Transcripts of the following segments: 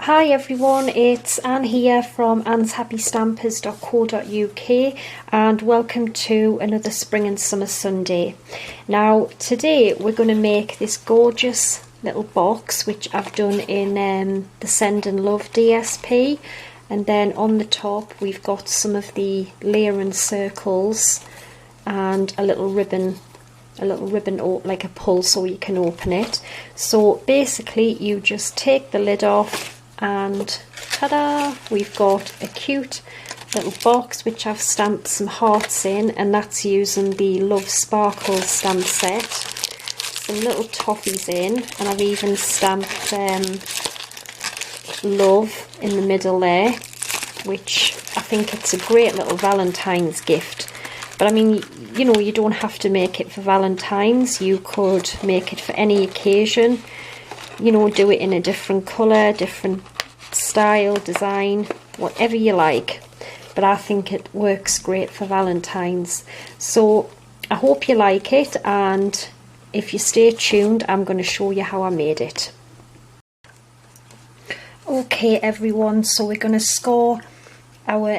Hi everyone, it's Anne here from annshappystampers.co.uk and welcome to another Spring and Summer Sunday. Now today we're going to make this gorgeous little box which I've done in the Send and Love DSP, and then on the top we've got some of the layering circles and a little ribbon like a pull so you can open it. So basically you just take the lid off and ta-da, we've got a cute little box which I've stamped some hearts in, and that's using the Love Sparkle stamp set. Some little toffees in, and I've even stamped love in the middle there, which I think it's a great little Valentine's gift. But I mean, you know, you don't have to make it for Valentine's, you could make it for any occasion. You know, do it in a different colour, different style, design, whatever you like. But I think it works great for Valentine's. So I hope you like it, and if you stay tuned, I'm going to show you how I made it. Okay everyone, so we're going to score our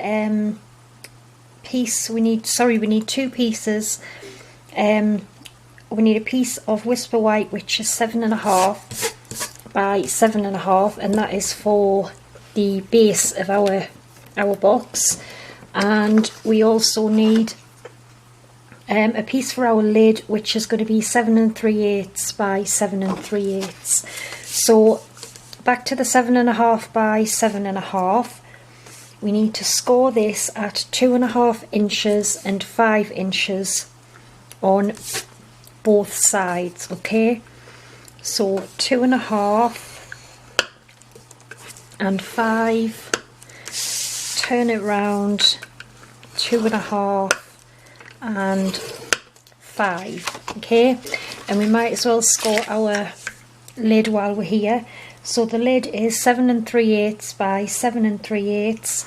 piece. We need two pieces. We need a piece of Whisper White which is 7.5 by 7.5, and that is for the base of our box. And we also need a piece for our lid which is going to be 7 3/8 by 7 3/8. So back to the 7.5 by 7.5. We need to score this at 2.5 inches and 5 inches on both sides, okay? So 2.5 and 5, turn it round, 2.5 and 5, okay? And we might as well score our lid while we're here. So the lid is 7 3/8 by 7 3/8.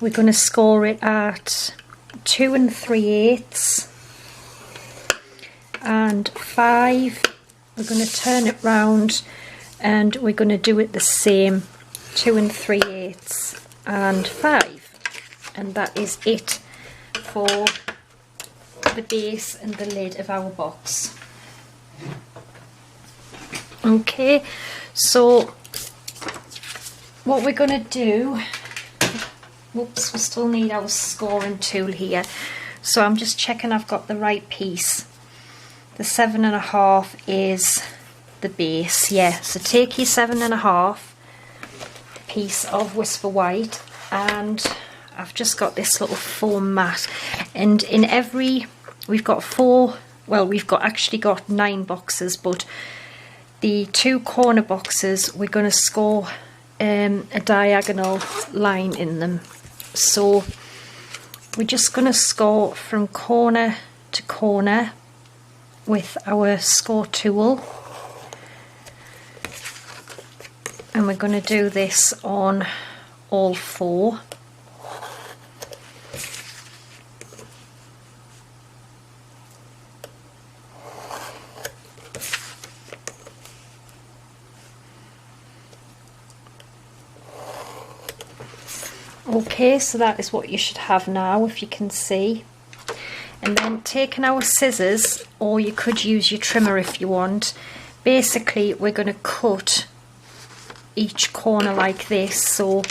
We're going to score it at 2 3/8 and 5. We're going to turn it round and we're going to do it the same, 2 3/8 and 5. And that is it for the base and the lid of our box. Okay, so what we're going to do, whoops, we still need our scoring tool here. So I'm just checking I've got the right piece. The 7.5 is the base, yeah. So take your 7.5 piece of Whisper White, and I've just got this little foam mat. And in every, we've got actually got 9 boxes, but the 2 corner boxes we're going to score a diagonal line in them. So we're just going to score from corner to corner with our score tool, and we're going to do this on all 4. Okay, so that is what you should have now, if you can see. And then taking our scissors, or you could use your trimmer if you want, basically we're going to cut each corner like this. So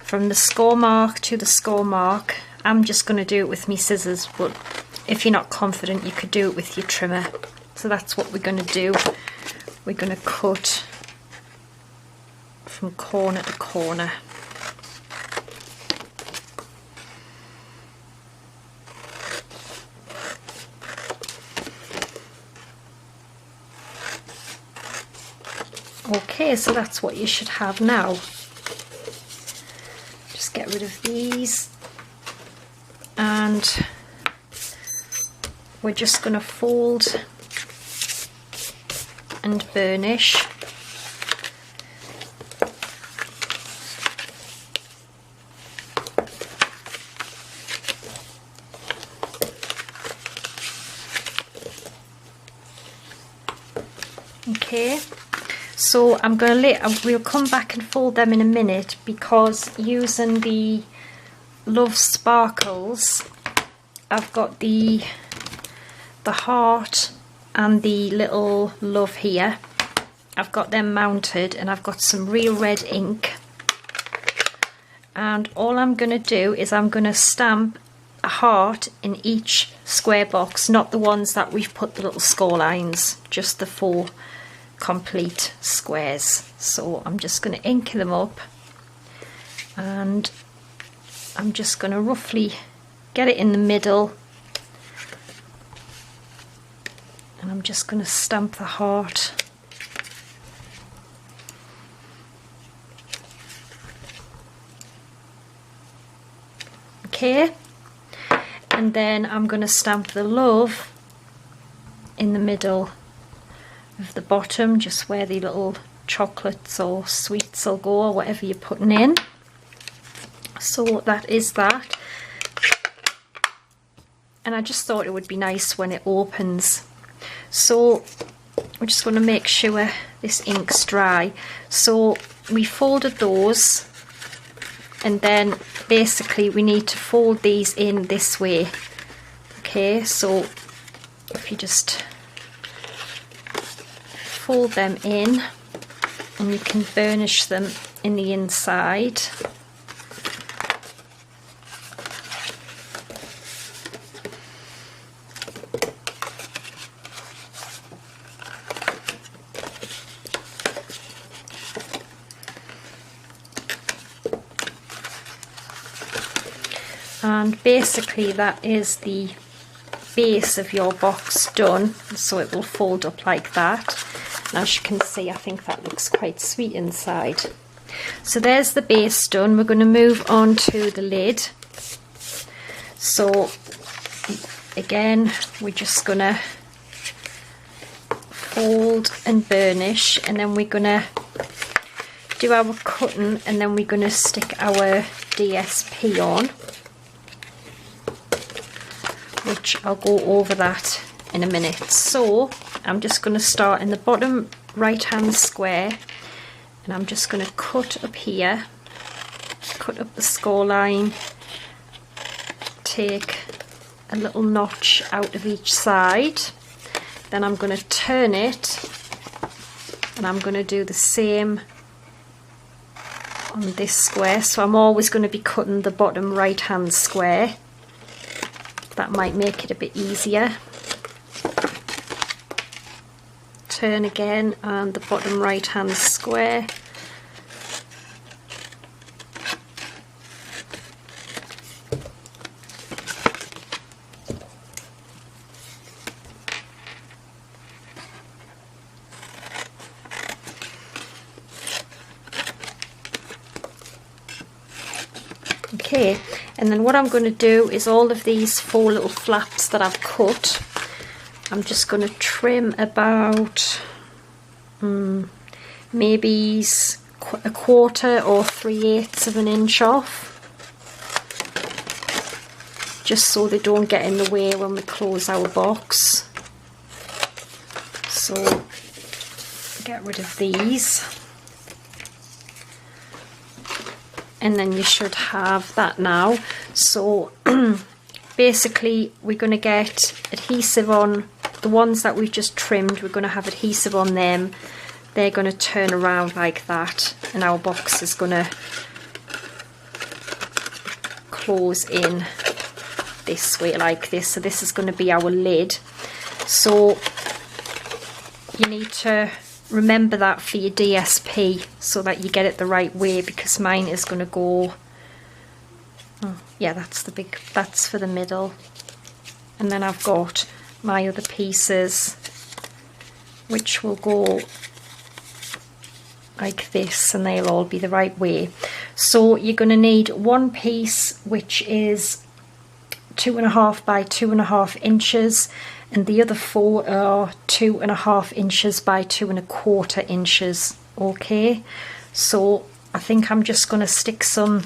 from the score mark to the score mark, I'm just going to do it with my scissors, but if you're not confident you could do it with your trimmer. So that's what we're going to do. We're going to cut from corner to corner. Okay, so that's what you should have now. Just get rid of these, and we're just going to fold and burnish. Okay, So I'm going to we'll come back and fold them in a minute, because using the Love Sparkles, I've got the heart and the little love here. I've got them mounted, and I've got some real red ink, and all I'm going to do is I'm going to stamp a heart in each square box, not the ones that we've put the little score lines, just the 4 complete squares. So I'm just going to ink them up, and I'm just going to roughly get it in the middle, and I'm just going to stamp the heart. Okay, and then I'm going to stamp the love in the middle of the bottom, just where the little chocolates or sweets will go, or whatever you're putting in. So that is that, and I just thought it would be nice when it opens. So we're just going to make sure this ink's dry. So we folded those, and then basically we need to fold these in this way. Okay, so if you just fold them in, and you can burnish them in the inside. And basically that is the base of your box done, so it will fold up like that. And as you can see, I think that looks quite sweet inside. So there's the base done. We're going to move on to the lid. So again, we're just going to fold and burnish, and then we're going to do our cutting, and then we're going to stick our DSP on, which I'll go over that in a minute. So I'm just going to start in the bottom right hand square, and I'm just going to cut up here, cut up the score line, take a little notch out of each side, then I'm going to turn it, and I'm going to do the same on this square. So I'm always going to be cutting the bottom right hand square. That might make it a bit easier. Turn again, and the bottom right hand square. Okay, and then what I'm going to do is all of these 4 little flaps that I've cut, I'm just going to trim about maybe a 1/4 or 3/8 of an inch off, just so they don't get in the way when we close our box. So get rid of these, and then you should have that now. So basically we're going to get adhesive on the ones that we've just trimmed. We're going to have adhesive on them. They're going to turn around like that, and our box is going to close in this way like this. So this is going to be our lid. So you need to remember that for your DSP, so that you get it the right way, because mine is going to go, oh, yeah, that's for the middle, and then I've got my other pieces which will go like this, and they'll all be the right way. So you're going to need one piece which is 2.5 by 2.5 inches, and the other 4 are 2.5 inches by 2.25 inches. Okay, so I think I'm just going to stick some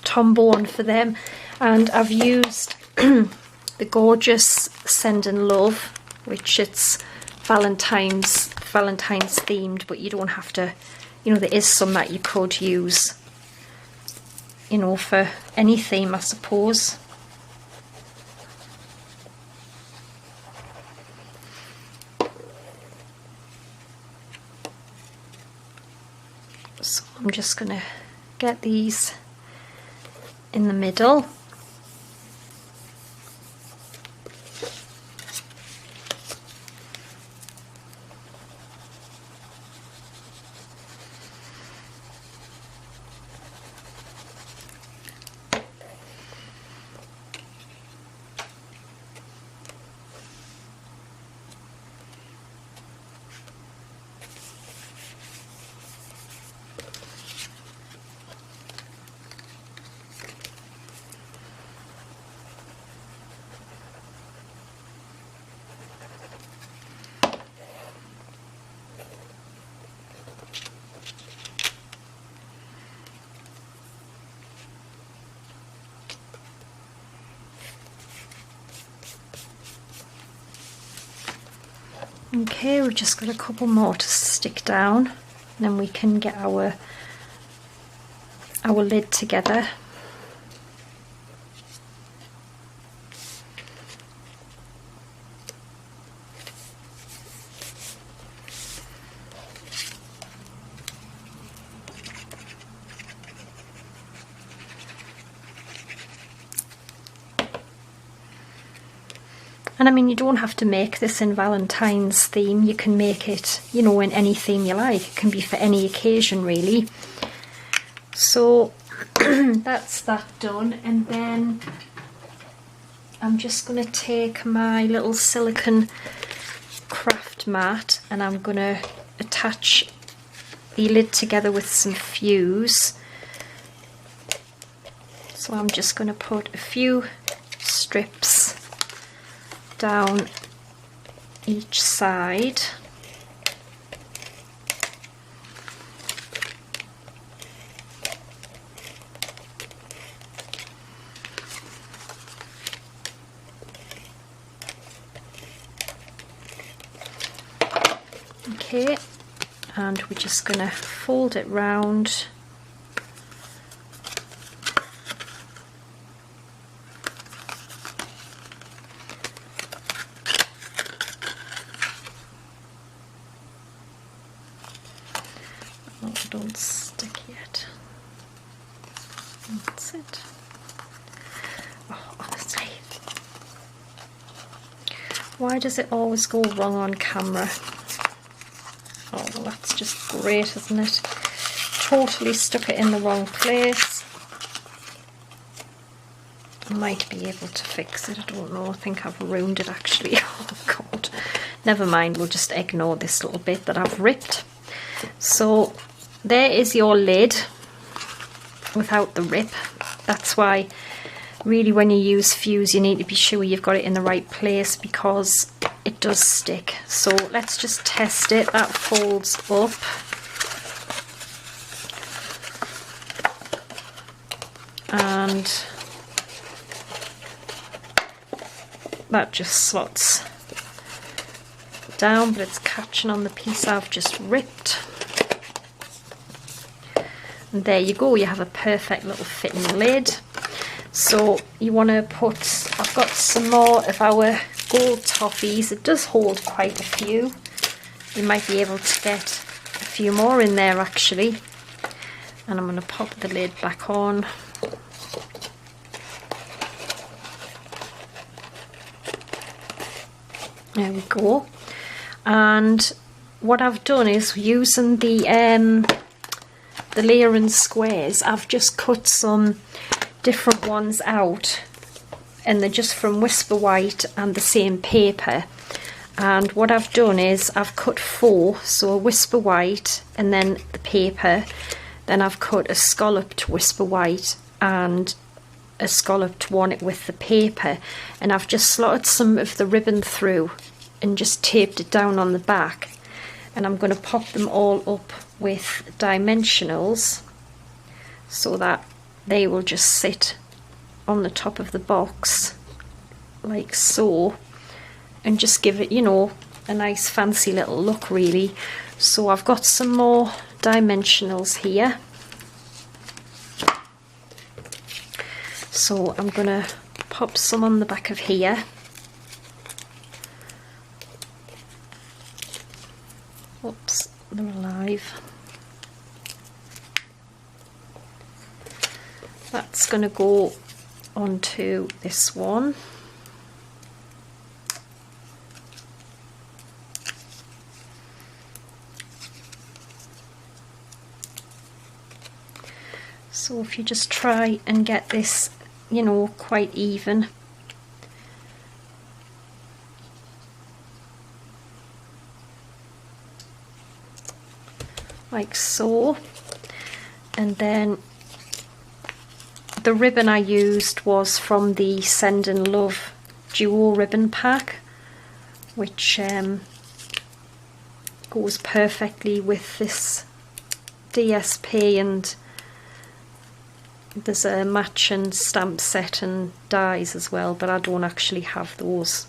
Tombow on for them, and I've used the gorgeous Send and Love, which it's Valentine's Valentine's themed, but you don't have to, you know, there is some that you could use, you know, for any theme, I suppose. So I'm just going to get these in the middle. Okay, we've just got a couple more to stick down, and then we can get our lid together. And I mean, you don't have to make this in Valentine's theme. You can make it, you know, in any theme you like. It can be for any occasion, really. So that's that done. And then I'm just going to take my little silicone craft mat and I'm going to attach the lid together with some fuse. So I'm just going to put a few strips down each side. Okay, and we're just going to fold it round. Don't stick yet. That's it. Oh, honestly, why does it always go wrong on camera? Oh, well, that's just great, isn't it? Totally stuck it in the wrong place. I might be able to fix it, I don't know. I think I've ruined it actually. Oh God, never mind, we'll just ignore this little bit that I've ripped. So there is your lid without the rip. That's why really when you use fuse you need to be sure you've got it in the right place because it does stick. So let's just test it. That folds up. And that just slots down, but it's catching on the piece I've just ripped. And there you go, you have a perfect little fitting lid. So you want to put, I've got some more of our gold toffees. It does hold quite a few. You might be able to get a few more in there actually. And I'm going to pop the lid back on. There we go. And what I've done is using the layering squares, I've just cut some different ones out, and they're just from Whisper White and the same paper. And what I've done is I've cut 4, so a Whisper White and then the paper, then I've cut a scalloped Whisper White and a scalloped one with the paper, and I've just slotted some of the ribbon through and just taped it down on the back. And I'm going to pop them all up with dimensionals so that they will just sit on the top of the box like so, and just give it, you know, a nice fancy little look really. So I've got some more dimensionals here. So I'm going to pop some on the back of here. Oops, they're alive. That's going to go onto this one. So if you just try and get this, you know, quite even. Like so. And then the ribbon I used was from the Send and Love Duo ribbon pack, which goes perfectly with this DSP, and there's a matching stamp set and dies as well, but I don't actually have those.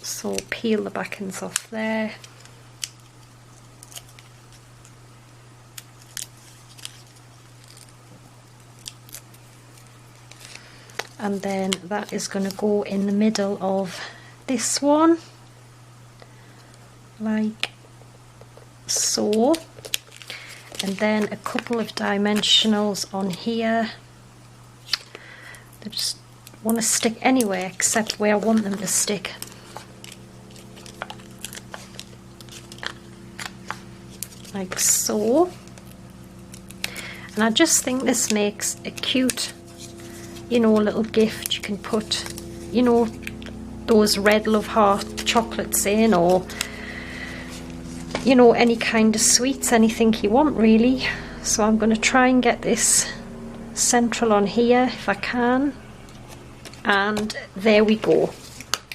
So peel the backings off there. And then that is going to go in the middle of this one, like so. And then a couple of dimensionals on here. They just want to stick anywhere except where I want them to stick. Like so. And I just think this makes a cute, you know, little gift. You can put, you know, those red love heart chocolates in, or, you know, any kind of sweets, anything you want really. So I'm going to try and get this central on here if I can. And there we go.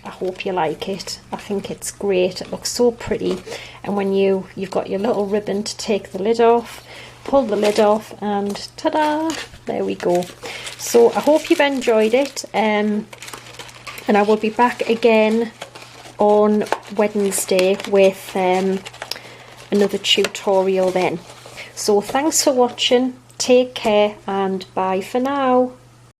I hope you like it. I think it's great. It looks so pretty. And when you've got your little ribbon to take the lid off, pull the lid off, and ta-da, there we go. So I hope you've enjoyed it, and I will be back again on Wednesday with another tutorial then. So thanks for watching, take care, and bye for now.